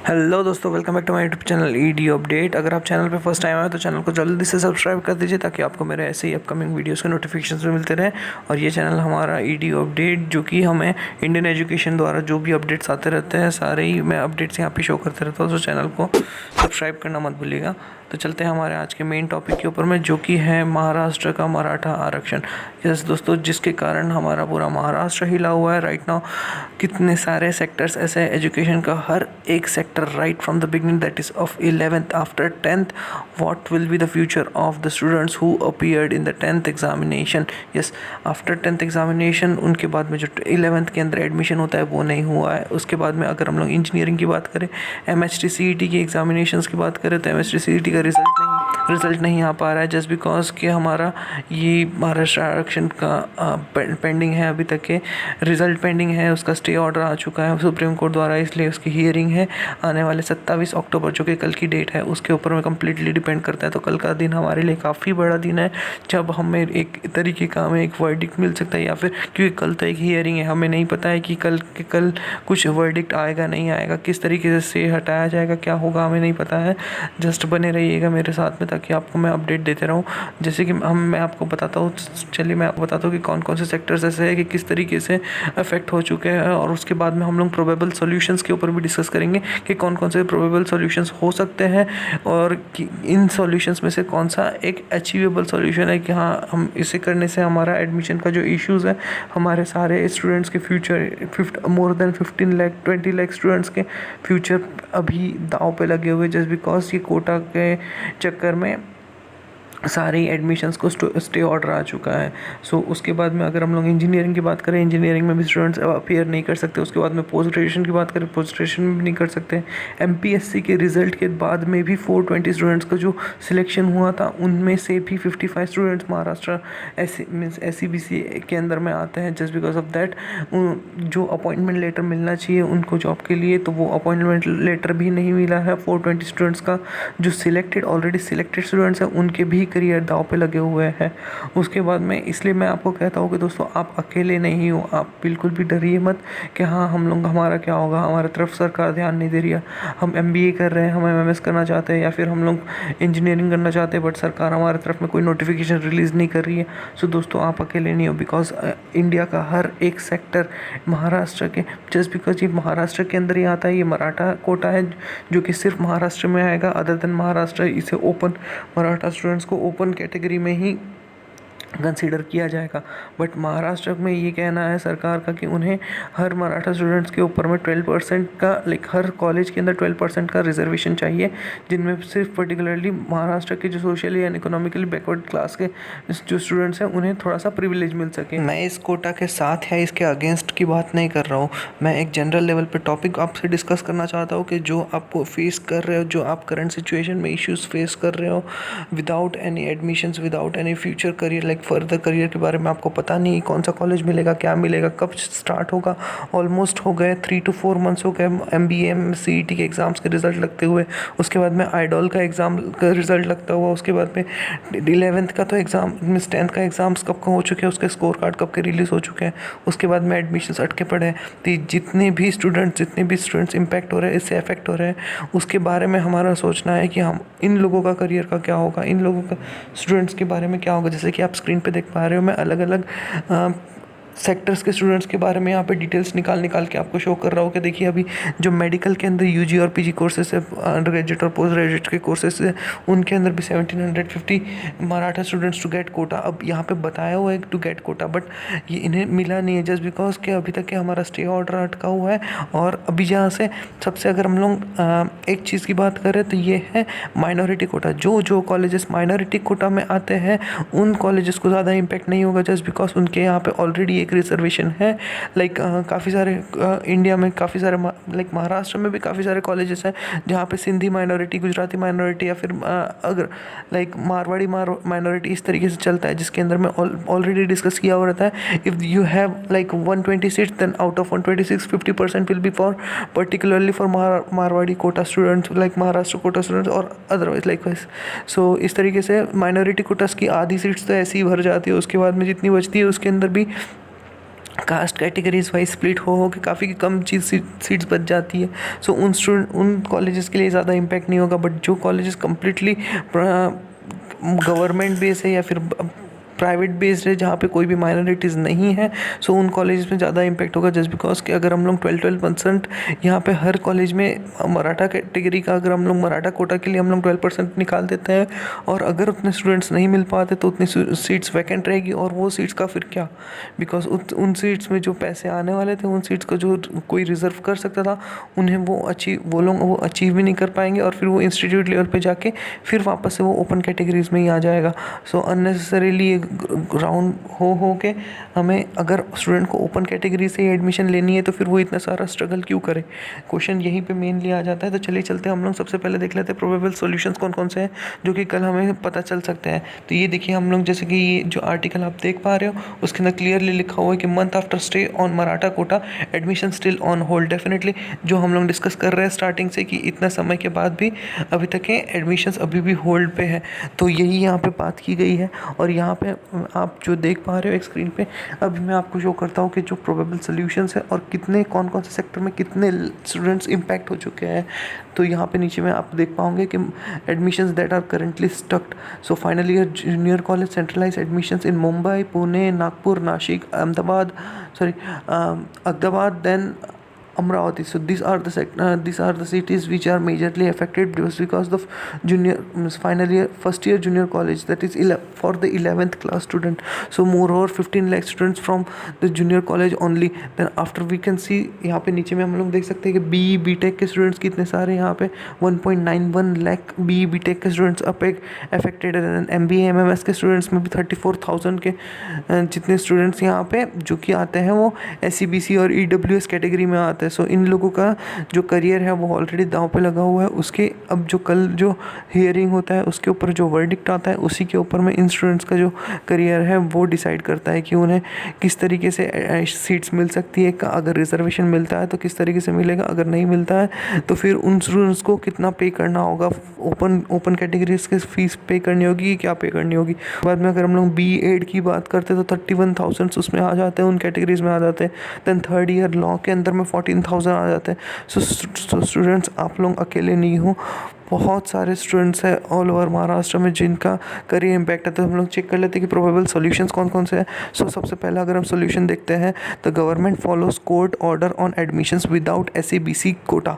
Hello दोस्तों, welcome back to my YouTube channel ED update. अगर आप चैनल पे फर्स्ट टाइम आए तो चैनल को जल्दी से सब्सक्राइब कर दीजिए ताकि आपको मेरे ऐसे ही अपकमिंग वीडियोस के नोटिफिकेशंस भी मिलते रहें। और ये चैनल हमारा ईडी अपडेट, जो कि हमें इंडियन एजुकेशन द्वारा जो भी अपडेट्स आते रहते हैं सारे ही मैं अपडेट्स यहाँ पे शो करते रहता हूँ, तो चैनल को सब्सक्राइब करना मत भूलिएगा। तो चलते हैं हमारे आज के मेन टॉपिक के ऊपर में, जो कि है महाराष्ट्र का मराठा आरक्षण। यस दोस्तों, जिसके कारण हमारा पूरा महाराष्ट्र हिला हुआ है राइट नाउ। कितने सारे सेक्टर्स ऐसे हैं एजुकेशन का, हर एक sector right from the beginning, that is of 11th after 10th, what will be the future of the students who appeared in the 10th examination. Yes, after 10th examination उनके बाद में जो 11th के अंदर admission होता है वो नहीं हुआ है। उसके बाद में अगर हम लोग इंजीनियरिंग की बात करें, MHT CET की एग्जामिनेशंस की बात करें, तो MHT CET का रिज़ल्ट नहीं आ पा रहा है, जस्ट बिकॉज कि हमारा ये महाराष्ट्र आरक्षण का पेंडिंग है। अभी तक के रिज़ल्ट पेंडिंग है, उसका स्टे ऑर्डर आ चुका है सुप्रीम कोर्ट द्वारा, इसलिए उसकी हियरिंग है आने वाले 27 अक्टूबर, जो कि कल की डेट है, उसके ऊपर में कम्प्लीटली डिपेंड करता है। तो कल का दिन हमारे लिए काफ़ी बड़ा दिन है, जब हमें एक तरीके का हमें एक वर्डिक्ट मिल सकता है, या फिर क्योंकि कल तो एक हियरिंग है, हमें नहीं पता है कि कल कुछ वर्डिक्ट आएगा नहीं आएगा, किस तरीके से हटाया जाएगा, क्या होगा हमें नहीं पता है। जस्ट बने रहिएगा मेरे साथ में ताकि आपको मैं अपडेट देते रहूँ। जैसे कि मैं आपको बताता हूँ, चलिए मैं आपको बताता हूँ कि कौन कौन से सेक्टर्स ऐसे हैं कि किस तरीके से अफेक्ट हो चुके हैं, और उसके बाद में हम लोग प्रोबेबल सॉल्यूशंस के ऊपर भी डिस्कस करेंगे कि कौन कौन से प्रोबेबल सॉल्यूशंस हो सकते हैं, और कि इन सॉल्यूशंस में से कौन सा एक अचीवेबल सॉल्यूशन है कि हाँ, हम इसे करने से हमारा एडमिशन का जो इश्यूज़ है, हमारे सारे स्टूडेंट्स के future more than 15 lakh 20 lakh students के फ्यूचर अभी दाव पे लगे हुए, जस्ट बिकॉज ये कोटा के चक्कर में सारी एडमिशन्स को स्टे ऑर्डर आ चुका है। सो उसके बाद में अगर हम लोग इंजीनियरिंग की बात करें, इंजीनियरिंग में भी स्टूडेंट्स अपीयर नहीं कर सकते। उसके बाद में पोस्ट ग्रेजुएशन की बात करें, पोस्ट ग्रेजुएशन में भी नहीं कर सकते। MPSC के रिज़ल्ट के बाद में भी 420 स्टूडेंट्स का जो सिलेक्शन हुआ था, उनमें से भी 55 स्टूडेंट्स महाराष्ट्र SCBC के अंदर में आते हैं। जस्ट बिकॉज ऑफ दैट जो अपॉइंटमेंट लेटर मिलना चाहिए उनको जॉब के लिए, तो वो अपॉइंटमेंट लेटर भी नहीं मिला है। 420 स्टूडेंट्स का जो ऑलरेडी सिलेक्टेड स्टूडेंट्स हैं, उनके भी करियर दाव पे लगे हुए हैं। उसके बाद में इसलिए मैं आपको कहता हूँ कि दोस्तों, आप अकेले नहीं हो, आप बिल्कुल भी डरिए मत कि हाँ हमारा क्या होगा, हमारी तरफ सरकार ध्यान नहीं दे रही है, हम MBA कर रहे हैं, हम MMS करना चाहते हैं, या फिर हम लोग इंजीनियरिंग करना चाहते हैं, बट सरकार हमारे तरफ में कोई नोटिफिकेशन रिलीज़ नहीं कर रही है। सो दोस्तों, आप अकेले नहीं हो, बिकॉज इंडिया का हर एक सेक्टर महाराष्ट्र के, जस्ट बिकॉज ये महाराष्ट्र के अंदर ही आता है, ये मराठा कोटा है जो कि सिर्फ महाराष्ट्र में आएगा। अदर देन महाराष्ट्र इसे ओपन मराठा स्टूडेंट्स को ओपन कैटेगरी में ही कंसीडर किया जाएगा। बट महाराष्ट्र में ये कहना है सरकार का कि उन्हें हर मराठा स्टूडेंट्स के ऊपर में 12% का, हर कॉलेज के अंदर 12% का रिजर्वेशन चाहिए, जिनमें सिर्फ पर्टिकुलरली महाराष्ट्र के जो socially and economically backward class के जो स्टूडेंट्स हैं उन्हें थोड़ा सा प्रिविलेज मिल सके। मैं इस कोटा के साथ या इसके अगेंस्ट की बात नहीं कर रहा हूँ, मैं एक जनरल लेवल पर टॉपिक आपसे डिस्कस करना चाहता हूँ कि जो आप फेस कर रहे हो, जो आप करंट सिचुएशन में इश्यूज़ फेस कर रहे हो, without any admissions, without any future career, further career के बारे में आपको पता नहीं कौन सा कॉलेज मिलेगा, क्या मिलेगा, कब स्टार्ट होगा। ऑलमोस्ट हो गए 3 to 4 मंथ्स हो गए MBA CET के एग्ज़ाम्स के रिज़ल्ट लगते हुए। उसके बाद में आइडॉल का एग्ज़ाम का रिज़ल्ट लगता हुआ। उसके बाद में 11th का तो एग्ज़ाम, 10th का एग्ज़ाम्स कब का हो चुके हैं, उसके स्कोर कार्ड कब के रिलीज़ हो चुके हैं। उसके बाद में एडमिशन्स अटके पड़े हैं। तो जितने भी स्टूडेंट्स इम्पैक्ट हो रहे हैं, इससे अफेक्ट हो रहे हैं, उसके बारे में हमारा सोचना है कि हम इन लोगों का करियर का क्या होगा, इन लोगों का स्टूडेंट्स के बारे में क्या होगा। जैसे कि आप स्क्रीन पे देख पा रहे हो, मैं अलग अलग सेक्टर्स के स्टूडेंट्स के बारे में यहाँ पे डिटेल्स निकाल के आपको शो कर रहा हूँ कि देखिए, अभी जो मेडिकल के अंदर UG और PG कोर्सेस है, अंडर ग्रेजुएट और पोस्ट ग्रेजुएट के कोर्सेस है, उनके अंदर भी 1750 Maratha students to get quota. अब यहाँ पे बताया हुआ है टू गेट कोटा, बट ये इन्हें मिला नहीं है, जस्ट बिकॉज के अभी तक के हमारा स्टे ऑर्डर अटका हुआ है। और अभी जहाँ से सबसे अगर हम लोग एक चीज़ की बात करें तो ये है माइनॉरिटी कोटा। जो कॉलेजेस माइनॉरिटी कोटा में आते हैं उन कॉलेजेस को ज़्यादा इम्पैक्ट नहीं होगा, जस्ट बिकॉज उनके यहाँ पे ऑलरेडी रिजर्वेशन है। काफ़ी सारे इंडिया में काफ़ी सारे महाराष्ट्र में भी काफ़ी सारे कॉलेजेस हैं जहाँ पे सिंधी माइनॉरिटी, गुजराती माइनॉरिटी, या फिर अगर मारवाड़ी माइनॉरिटी इस तरीके से चलता है, जिसके अंदर में ऑलरेडी डिस्कस किया हुआ रहता है। If you have 120 seats, then out of 126 50% will be for particularly for Marwari quota students, Maharashtra quota students, और अदरवाइज सो इस तरीके से माइनॉरिटी कोटास की आधी सीट्स तो ऐसे ही भर जाती है। उसके बाद में जितनी बचती है उसके अंदर भी कास्ट कैटेगरीज वाइज स्प्लिट हो के काफ़ी कम चीज़ सीट्स बच जाती है। सो उन कॉलेजेस के लिए ज़्यादा इम्पैक्ट नहीं होगा, बट जो कॉलेजेस कम्प्लीटली गवर्नमेंट बेस है या फिर प्राइवेट बेस्ड है जहाँ पे कोई भी माइनॉरिटीज़ नहीं है, सो उन कॉलेज में ज़्यादा इम्पैक्ट होगा। जस्ट बिकॉज कि अगर हम लोग 12% यहाँ पे हर कॉलेज में मराठा कैटेगरी का अगर हम लोग मराठा कोटा के लिए हम लोग 12% निकाल देते हैं, और अगर उतने स्टूडेंट्स नहीं मिल पाते तो उतनी सीट्स वैकेंट रहेगी, और वो सीट्स का फिर क्या, बिकॉज उन सीट्स में जो पैसे आने वाले थे उन सीट्स को जो कोई रिजर्व कर सकता था उन्हें वो लोग वो अचीव भी नहीं कर पाएंगे, और फिर वो इंस्टीट्यूट लेवल पे जाके फिर वापस से वो ओपन कैटेगरीज में ही आ जाएगा। सो अननेसेसरीली राउंड हो के हमें अगर स्टूडेंट को ओपन कैटेगरी से ही एडमिशन लेनी है तो फिर वो इतना सारा स्ट्रगल क्यों करे। क्वेश्चन यहीं पे मेनली आ जाता है। तो चलिए चलते हैं हम लोग सबसे पहले देख लेते हैं प्रोबेबल सॉल्यूशंस कौन कौन से हैं जो कि कल हमें पता चल सकते हैं। तो ये देखिए हम लोग जैसे कि ये जो आर्टिकल आप देख पा रहे हो उसके अंदर क्लियरली लिखा हुआ है कि month after stay on Maratha quota admission still on hold. Definitely जो हम लोग डिस्कस कर रहे हैं स्टार्टिंग से कि इतना समय के बाद भी अभी तक के एडमिशन्स अभी भी होल्ड पे है, तो यही यहाँ पे बात की गई है। और यहाँ पे आप जो देख पा रहे हो एक स्क्रीन पे अभी मैं आपको शो करता हूँ कि जो प्रोबेबल सॉल्यूशंस है और कितने कौन कौन से सेक्टर में कितने स्टूडेंट्स इम्पैक्ट हो चुके हैं। तो यहाँ पे नीचे में आप देख पाओगे कि admissions that are currently stuck. So final year junior college centralise admissions in Mumbai, Pune, Nagpur, Nashik, Ahmedabad, then Amravati. So these are the cities which are majorly affected just because of final year first year junior college, that is for the 11th class student. So moreover 15 lakh students from the junior college only. Then after we can see यहाँ पे नीचे में हम लोग देख सकते हैं कि BE BTech के स्टूडेंट्स कितने सारे यहाँ पे 1.91 लाख BE BTech के स्टूडेंट्स अफेक्टेड है। MBA MMS के स्टूडेंट्स में भी 34,000 के जितने स्टूडेंट्स यहाँ पे जो कि आते हैं वो SCBC और EWS कैटेगरी में आते हैं। सो इन लोगों का जो करियर है वो ऑलरेडी दांव पे लगा हुआ है। उसके अब जो कल जो हियरिंग होता है उसके ऊपर जो वर्डिक्ट आता है उसी के ऊपर में इन स्टूडेंट्स का जो करियर है वो डिसाइड करता है कि उन्हें किस तरीके से सीट्स मिल सकती है। अगर रिजर्वेशन मिलता है तो किस तरीके से मिलेगा, अगर नहीं मिलता है तो फिर उन स्टूडेंट्स को कितना पे करना होगा, ओपन कैटेगरीज की फीस पे करनी होगी, क्या पे करनी होगी। बाद में अगर हम लोग BEd की बात करते हैं तो 31,000 उसमें आ जाते हैं, उन कैटेगरीज में आ जाते हैं। दैन थर्ड ईयर लॉ के अंदर में 14,000 आ जाते हैं। सो स्टूडेंट्स आप लोग अकेले नहीं हो, बहुत सारे स्टूडेंट्स हैं ऑल ओवर महाराष्ट्र में जिनका करियर इम्पैक्ट है। तो हम लोग चेक कर लेते हैं कि प्रोबेबल सॉल्यूशंस कौन कौन से हैं। सो सबसे पहला अगर हम सॉल्यूशन देखते हैं तो government follows court order on admissions without SCBC quota.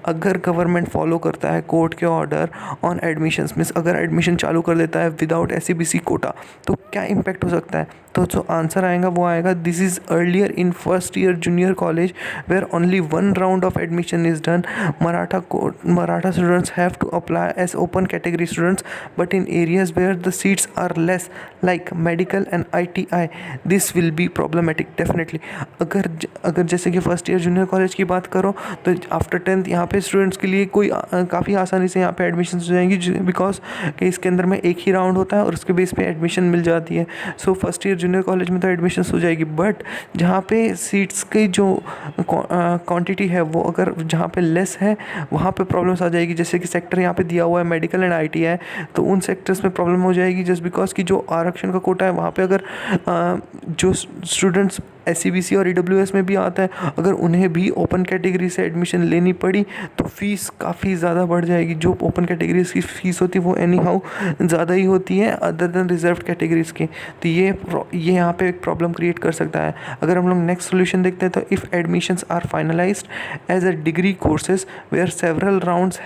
अगर गवर्नमेंट फॉलो करता है कोर्ट के ऑर्डर ऑन एडमिशंस मीन्स अगर एडमिशन चालू कर देता है विदाउट SCBC कोटा तो क्या इम्पैक्ट हो सकता है। तो जो आंसर आएगा वो आएगा this is earlier in first year junior college where only one round of admission is done. Maratha students have to apply as open category students, but in areas where the seats are less like medical and ITI this will be problematic definitely। अगर जैसे कि first year junior college की बात करो तो after 10th यहाँ पे students के लिए कोई काफ़ी आसानी से यहाँ पे एडमिशन हो जाएंगी बिकॉज कि इसके अंदर में एक ही राउंड होता है और उसके बेस पे एडमिशन मिल जाती है। So first year junior college में तो एडमिशन हो जाएगी, बट जहाँ पे सीट्स की जो क्वांटिटी है वो अगर जहाँ पे लेस है वहाँ पे प्रॉब्लम्स आ जाएगी। जैसे कि सेक्टर यहाँ पे दिया हुआ है मेडिकल एंड ITI, तो उन सेक्टर्स में प्रॉब्लम हो जाएगी जस्ट बिकॉज कि जो आरक्षण का कोटा है वहाँ पे अगर जो स्टूडेंट्स SCBC और EWS में भी आता है अगर उन्हें भी ओपन कैटेगरी से एडमिशन लेनी पड़ी तो फीस काफ़ी ज़्यादा बढ़ जाएगी। जो ओपन कैटेगरीज की फ़ीस होती है वो एनी हाउ ज़्यादा ही होती है अदर देन रिजर्व कैटेगरीज़ की। तो ये यहाँ पे एक प्रॉब्लम क्रिएट कर सकता है। अगर हम लोग नेक्स्ट सोल्यूशन देखते हैं तो if admissions are finalised as a degree courses where several rounds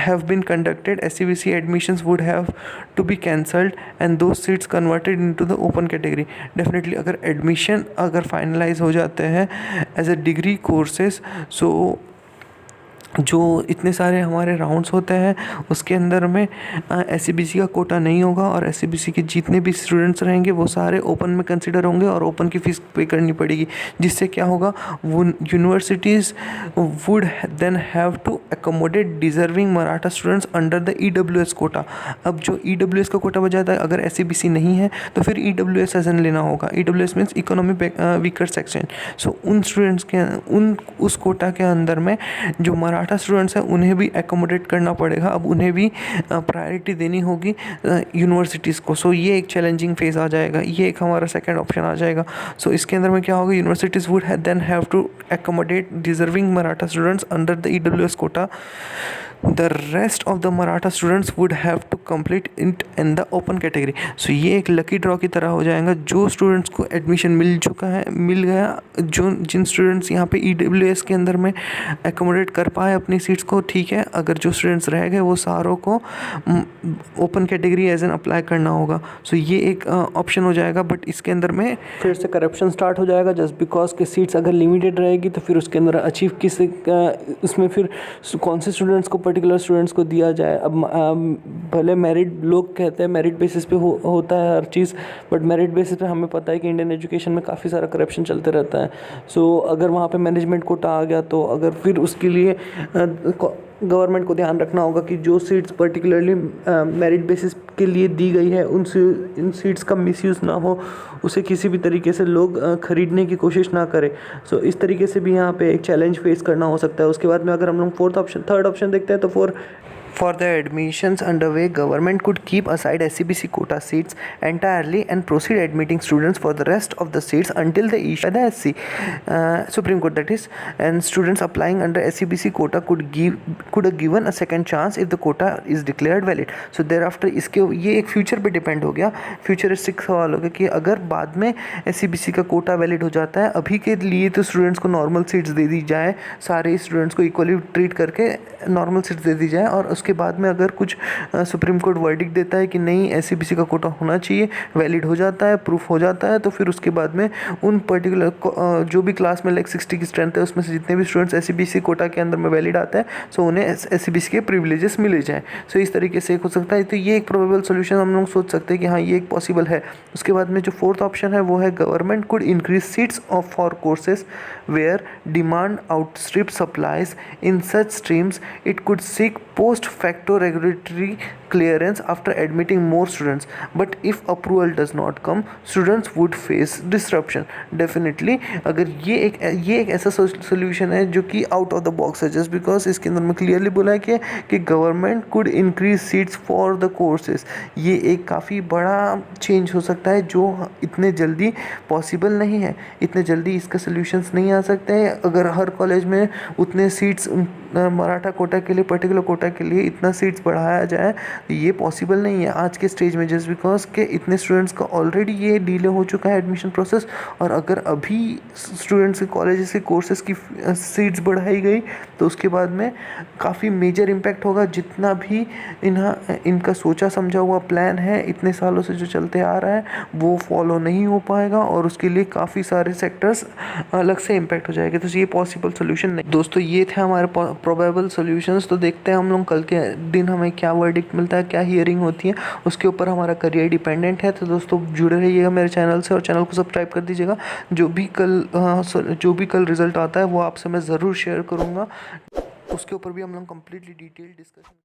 have been conducted, SCBC admissions would have to be cancelled and those seats converted into the open category। Definitely अगर admission अगर finalise हो जाते हैं as a degree courses so जो इतने सारे हमारे rounds होते हैं उसके अंदर में SCBC का कोटा नहीं होगा और SCBC के जितने भी स्टूडेंट्स रहेंगे वो सारे ओपन में कंसिडर होंगे और ओपन की फ़ीस पे करनी पड़ेगी, जिससे क्या होगा वो universities would then have to accommodate deserving Maratha students under the EWS quota. अब जो EWS का कोटा बच जाता है अगर SCBC नहीं है तो फिर EWS सेशन लेना होगा। EWS means economy weaker section. So उन स्टूडेंट्स के उस कोटा के अंदर में जो मराठा मराठा स्टूडेंट्स हैं उन्हें भी एकोमोडेट करना पड़ेगा, अब उन्हें भी प्रायोरिटी देनी होगी यूनिवर्सिटीज़ को। सो ये एक चैलेंजिंग फेज़ आ जाएगा, ये एक हमारा सेकंड ऑप्शन आ जाएगा। सो इसके अंदर में क्या होगा, universities would then have to accommodate deserving Maratha students under the EWS quota. The rest of the Maratha students would have to complete it in the open category. So ये एक lucky draw की तरह हो जाएगा, जो students को admission मिल गया, जो जिन स्टूडेंट्स यहाँ पे EWS के अंदर में एकोमोडेट कर पाए अपनी सीट्स को, ठीक है। अगर जो स्टूडेंट्स रह गए वो सारों को open category as an apply करना होगा। सो ये एक ऑप्शन हो जाएगा, बट इसके अंदर में फिर से करप्शन स्टार्ट हो जाएगा, जस्ट बिकॉज के सीट्स अगर लिमिटेड रहेगी तो फिर उसके अंदर अचीव उसमें फिर कौन से स्टूडेंट्स को, पर्टिकुलर स्टूडेंट्स को दिया जाए। अब भले मेरिट, लोग कहते हैं मेरिट बेसिस पे होता है हर चीज़, बट मेरिट बेसिस पे हमें पता है कि इंडियन एजुकेशन में काफ़ी सारा करप्शन चलते रहता है। सो अगर वहाँ पे मैनेजमेंट कोटा आ गया तो अगर फिर उसके लिए गवर्नमेंट को ध्यान रखना होगा कि जो सीट्स पर्टिकुलरली मेरिट बेसिस के लिए दी गई है इन सीट्स का मिसयूज़ ना हो, उसे किसी भी तरीके से लोग खरीदने की कोशिश ना करें। सो इस तरीके से भी यहाँ पे एक चैलेंज फेस करना हो सकता है। उसके बाद में अगर हम लोग थर्ड ऑप्शन देखते हैं तो For the admissions underway, government could keep aside SCBC quota seats entirely and proceed admitting students for the rest of the seats until the issue by the SC Supreme Court, that is, and students applying under SCBC quota could given a second chance if the quota is declared valid. So thereafter इसके ये एक future पे depend हो गया, futuristic सवाल हो गया कि अगर बाद में SCBC का कोटा वैलिड हो जाता है, अभी के लिए तो स्टूडेंट्स को नॉर्मल सीट्स दे दी जाए, सारे स्टूडेंट्स को इक्वली ट्रीट करके नॉर्मल सीट्स दे दी जाए, और उसके बाद में अगर कुछ सुप्रीम कोर्ट वर्डिक्ट देता है कि नहीं SCBC का कोटा होना चाहिए, वैलिड हो जाता है, प्रूफ हो जाता है, तो फिर उसके बाद में उन पर्टिकुलर जो भी क्लास में लाइक 60 की स्ट्रेंथ है उसमें से जितने भी स्टूडेंट्स SCBC कोटा के अंदर में वैलिड आता है, सो उन्हें SCBC के प्रिविलेजेस मिले जाए। सो इस तरीके से हो सकता है, तो ये एक प्रोबेबल सोल्यूशन हम लोग सोच सकते हैं कि हाँ ये एक पॉसिबल है। उसके बाद में जो फोर्थ ऑप्शन है वो है government could increase seats of for courses where demand outstrip supplies in such streams it could seek post facto regulatory clearance after admitting more students, but if approval does not come, students would face disruption. Definitely अगर ये एक ऐसा solution है जो कि out of the box है, just because इसके अंदर में क्लियरली बोला है कि government could increase seats for the courses. ये एक काफ़ी बड़ा चेंज हो सकता है जो इतने जल्दी पॉसिबल नहीं है, इतने जल्दी इसका सोल्यूशंस नहीं आ सकते हैं। अगर हर कॉलेज में उतने सीट्स मराठा कोटा के लिए, पर्टिकुलर कोटा के लिए इतना सीट्स बढ़ाया जाए, ये पॉसिबल नहीं है आज के स्टेज में, जस्ट बिकॉज के इतने स्टूडेंट्स का ऑलरेडी ये डिले हो चुका है एडमिशन प्रोसेस। और अगर अभी स्टूडेंट्स के कॉलेजेस के कोर्सेज की सीट्स बढ़ाई गई तो उसके बाद में काफ़ी मेजर इम्पैक्ट होगा। जितना भी इनका सोचा समझा हुआ प्लान है इतने सालों से जो चलते आ रहा है वो फॉलो नहीं हो पाएगा, और उसके लिए काफ़ी सारे सेक्टर्स अलग से इम्पैक्ट हो जाएंगे। तो ये पॉसिबल सोल्यूशन नहीं। दोस्तों ये थे हमारे प्रोबेबल सोल्यूशंस। तो देखते हैं हम लोग कल के दिन हमें क्या वर्डिक्ट मिलता है, क्या हियरिंग होती है, उसके ऊपर हमारा करियर डिपेंडेंट है। तो दोस्तों जुड़े रहिएगा मेरे चैनल से और चैनल को सब्सक्राइब कर दीजिएगा। जो भी कल रिजल्ट आता है वो आपसे मैं ज़रूर शेयर करूँगा, उसके ऊपर भी हम लोग कम्प्लीटली डिटेल डिस्कशन